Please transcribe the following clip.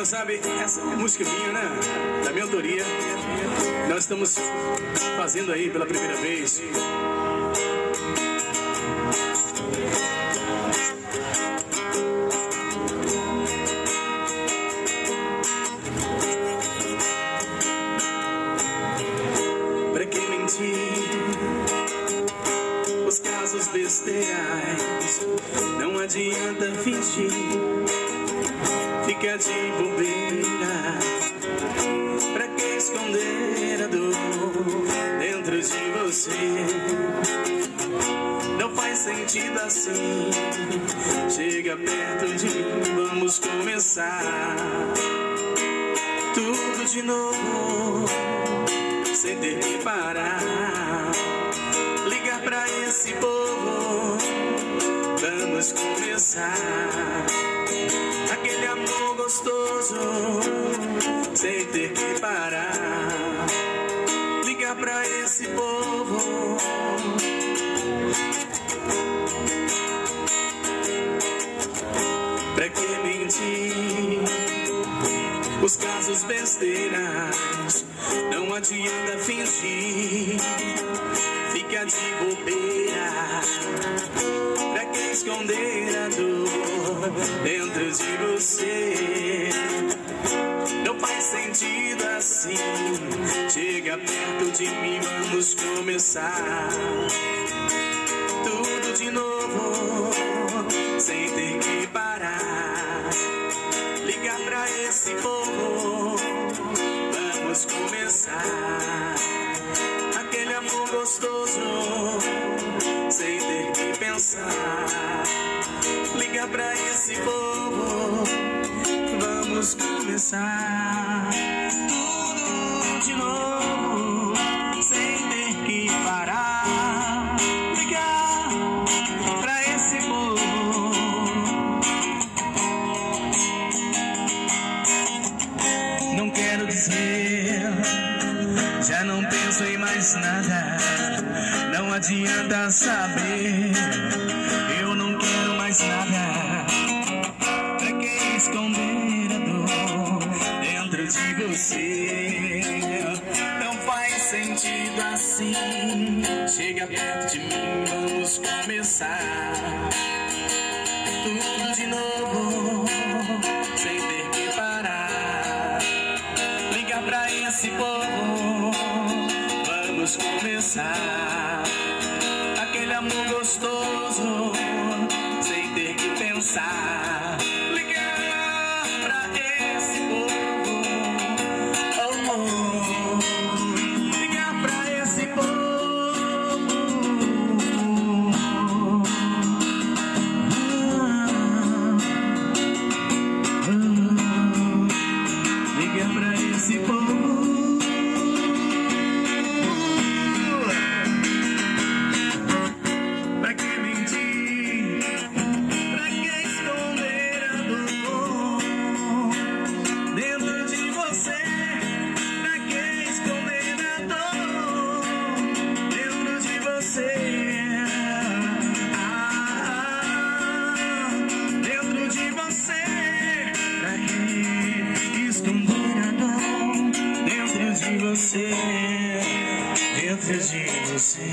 não sabe, essa é uma música minha, né? Da minha autoria. Nós estamos fazendo aí pela primeira vez. Pra que mentir? Os casos besteirais, não adianta fingir. Fica de bobeira, pra que esconder a dor dentro de você? Não faz sentido assim. Chega perto de mim, vamos começar tudo de novo, sem ter que parar. Ligar pra esse povo, vamos começar aquele amor gostoso, sem ter que parar. Ligar pra esse povo. Pra que mentir? Os casos besteiras, não adianta fingir. Fica de bobeira, pra que esconder a dor dentro de você? Não faz sentido assim. Chega perto de mim, vamos começar tudo de novo, sem ter que parar. Ligar pra esse povo, vamos começar aquele amor gostoso, sem ter que pensar. Ligar pra esse povo, vamos começar tudo de novo, sem ter que parar. Ligar pra esse povo. Não quero dizer, já não penso em mais nada. Não adianta saber, eu não quero mais nada. Pra que esconder a dor dentro de você? Não faz sentido assim. Chega perto de mim, vamos começar tudo de novo, sem ter que parar. Ligar pra esse povo, vamos começar aquele amor gostoso, sem ter que pensar. Ligar pra esse povo, oh, oh. Ligar pra esse povo. Ligar pra esse povo. Dentro de você.